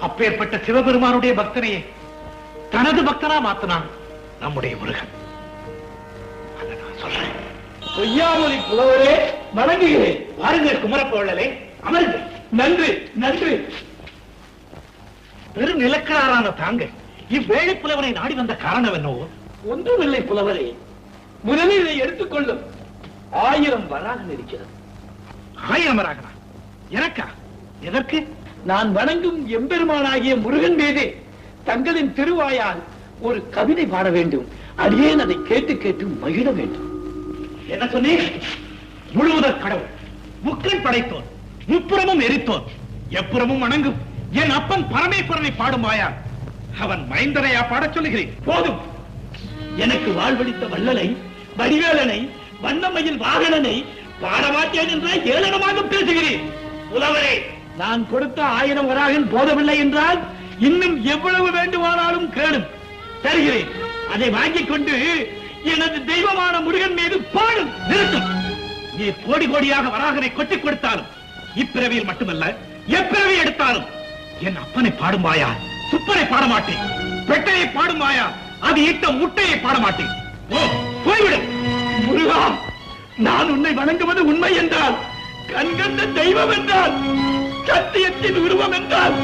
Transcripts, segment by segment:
அப்பேற்பட்ட சிவபெருமானுடைய பக்தனையே தனது பக்தனா மாத்தினான் நம்முடைய முருகன். அதை நான் சொல்றேன். பொய்யாமொழி புலவரே வணங்குகிறேன். வாருங்கள் குமரப்போழலே, அமருங்கள். நன்றி நன்றி. பெரும் நிலக்கரான தாங்கள் இவ்வேழை புலவனை நாடி வந்த காரணம் என்னவோ? ஒன்றுமில்லை புலவரே, முதலில் இதை எடுத்துக்கொள்ளும். 1000 வராகன் இருக்கிறது. 1000 வராகனா? எனக்கா? எதற்கு? நான் வணங்கும் எம்பெருமானாகிய முருகன் மீது தங்களின் திருவாயால் ஒரு கவிதை பாட வேண்டும். அடியேன் அதை கேட்டு கேட்டு மகிழ வேண்டும். என்ன சொன்னீர்? முழுவதற் கடவுள், முக்கண் படைத்தோன், முப்புறமும் எரித்தோன், எப்புறமும் வணங்கும் என் அப்பன் பரமேஸ்வரனை பாடும் வாயால் அவன் மைந்தரையா பாடச் சொல்லுகிறேன். போதும். எனக்கு வாழ்வளித்த வள்ளலை, வடிவேலனை, வண்ணமயில் வாகனனை பாடமாட்டேன் என்ற ஏளனமாக பேசுகிறேன். புலவரே, நான் கொடுத்த 1000 வராகன் போதவில்லை என்றால் இன்னும் எவ்வளவு வேண்டுமானாலும் கேளும், தருகிறேன். அதை வாங்கிக் கொண்டு எனது தெய்வமான முருகன் மீது பாடும். நிறுத்தும். நீ கோடி கோடியாக வராகனை கொட்டிக் கொடுத்தாலும், இப்பிறவியில் மட்டுமல்ல எப்பிறவி எடுத்தாலும் என் அப்பனை பாடும் வாயா சுப்பனை பாடமாட்டேன். பெட்டையை பாடும் வாயா அது இட்ட முட்டையை பாடமாட்டேன். போய்விடு. முருகா, நான் உன்னை வணங்குவது உண்மை என்றால், கண்கண்ட தெய்வம் என்றால், சத்தியத்தின் உருவம் என்றால்,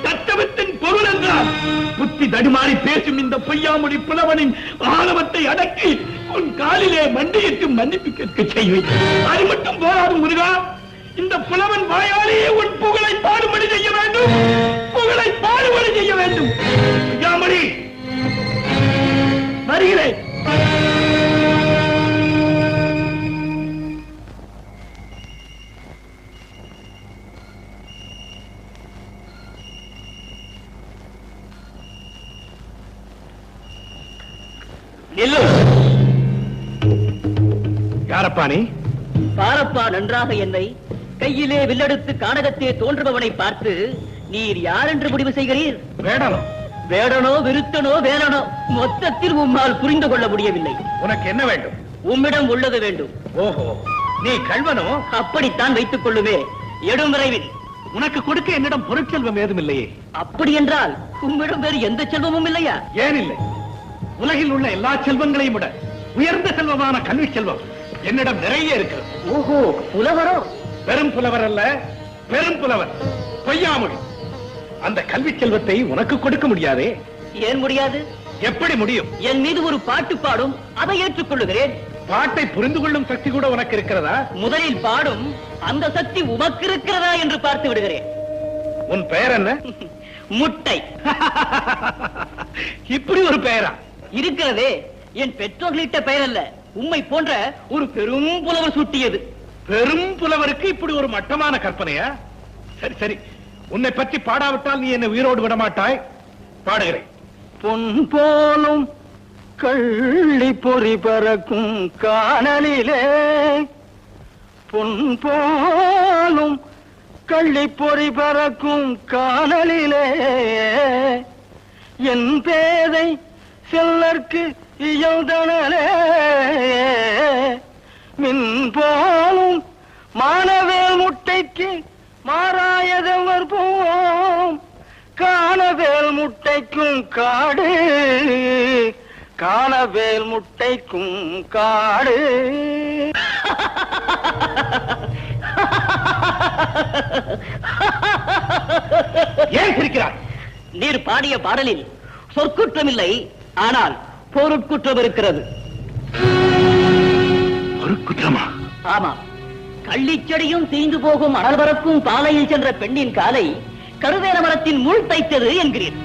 தத்துவத்தின் பொருள் என்றால், புத்தி தடுமாறி பேசும் இந்த பொய்யாமொழி புலவனின் ஆணவத்தை அடக்கி உன் காலிலே மண்டியிட்டு மன்னிப்பு கேட்க செய்வேன். அது மட்டும் போராது முருகா, இந்த புலவன் வாயாலேயே உன் புகழை பாடுபடி செய்ய வேண்டும். புகழை பாடுபடி செய்ய வேண்டும். பொய்யாமொழி, வருகிறேன். யாரப்பா நீ? பாரப்பா நன்றாக என்னை. கையிலே வில்லெடுத்து கானகத்தே தோன்றுபவனை பார்த்து நீர் யார் என்று முடிவு செய்கிறீர்? வேடனோ? வேடனோ விருத்தனோ வேலனோ மொத்தத்தில் உம்மால் புரிந்து கொள்ள முடியவில்லை. உனக்கு என்ன வேண்டும்? உம்மிடம் உள்ளது வேண்டும். ஓஹோ, நீ கள்வனோ? அப்படித்தான் வைத்துக் கொள்ளுமே. எடும் விரைவில். உனக்கு கொடுக்க என்னிடம் பொருட்செல்வம் ஏதும் இல்லையே. அப்படி என்றால் உம்மிடம் வேறு எந்த செல்வமும் இல்லையா? ஏன் இல்லை? உலகில் உள்ள எல்லா செல்வங்களையும் விட உயர்ந்த செல்வமான கல்வி செல்வம் என்னிடம் நிறைய இருக்கிறது. ஓஹோ, புலவரோ? பெரும் புலவர் அல்ல, பெரும் புலவர் பொய்யாமொழி. அந்த கல்வி செல்வத்தை உனக்கு கொடுக்க முடியாதே. ஏன் முடியாது? எப்படி முடியும்? என் மீது ஒரு பாட்டு பாடும், அதை ஏற்றுக்கொள்ளுகிறேன். பாட்டை புரிந்து கொள்ளும் சக்தி கூட உனக்கு இருக்கிறதா? முதலில் பாடும் அந்த சக்தி உமக்கு இருக்கிறதா என்று பார்த்து விடுகிறேன். உன் பெயர் என்ன? முட்டை. இப்படி ஒரு பெயரா? இருக்கிறதே, என் பெற்றோர்களிட்ட பெயர் அல்ல, உம்மை போன்ற ஒரு பெரும் புலவர் சூட்டியது. பெரும் புலவருக்கு இப்படி ஒரு மட்டமான கற்பனையா? சரி சரி, உன்னை பற்றி பாடாவிட்டால் நீ என்னை உயிரோடு விட மாட்டாய். பாடுகிறேன். பொன் போலும் கள்ளி பொறி பறக்கும் காணலிலே, பொன் போலும் கள்ளி பொறி பறக்கும் காணலிலே, என் பேதை செல்லற்கு இயல்தனலே, மின் போலும் மானவேல் முட்டைக்கு மாறாயதவர் போம், காணவேல் முட்டைக்கும் காடு, காணவேல் முட்டைக்கும் காடு. ஏன் சிரிக்கிறார்? நீர் பாடிய பாடலில் சொற்குற்றம் இல்லை, ஆனால் பொருட்குற்றம் இருக்கிறது. ஒரு குற்றமா? ஆமா. கள்ளிச்செடியும் தீந்து போகும் அனல் பறக்கும் பாலையில் சென்ற பெண்ணின் காலை கருவேல மரத்தின் முள் தைத்தது என்கிறீர்.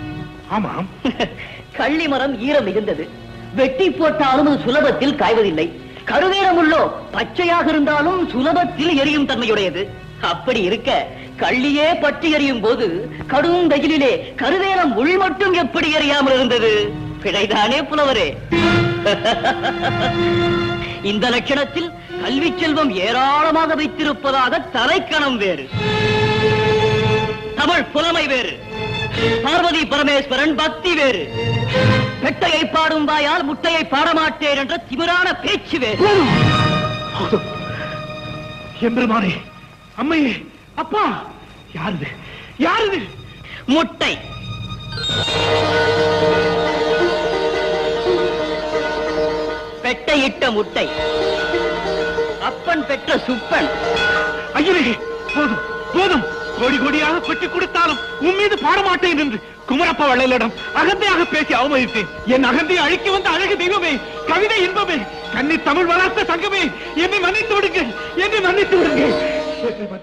ஆமாம். கள்ளி மரம் ஈரம் மிகுந்தது, வெட்டி போட்டாலும் அது சுலபத்தில் காய்வதில்லை. கருவேல முள்ளோ பச்சையாக இருந்தாலும் சுலபத்தில் எரியும் தன்மையுடையது. அப்படி இருக்க கள்ளியே பற்றி எரியும் போது கடும் வெயிலிலே கருவேலம் முள் மட்டும் எப்படி எரியாமல் இருந்தது? பிழைதானே புலவரே? இந்த லட்சணத்தில் கல்வி செல்வம் ஏராளமாக வைத்திருப்பதாக தலைக்கணம் வேறு, தமிழ் புலமை வேறு, பார்வதி பரமேஸ்வரன் பக்தி வேறு, பெட்டையை பாடும் வாயால் முட்டையை பாடமாட்டேன் என்ற திமிரான பேச்சு வேறு. எம்பெருமானே, அம்மையே, அப்பா, யாருது? யாருது? முட்டை. பெட்டையிட்ட முட்டை. அப்பன் பெற்ற சுப்பன். ஐயரே, போதும் போதும். கோடி கோடியாக கொட்டி கொடுத்தாலும் உன் மீது பாடமாட்டேன் என்று குமரப்ப வள்ளலிடம் அகந்தையாக பேசி அவமதித்தேன். என் அகந்தையை அழிக்க வந்த அழகு தெய்வமே, கவிதை இன்பமே, கன்னி தமிழ் வளர்த்த சங்கமே, என்னை மன்னித்து விடுங்க, என்னை மன்னித்து விடுங்க.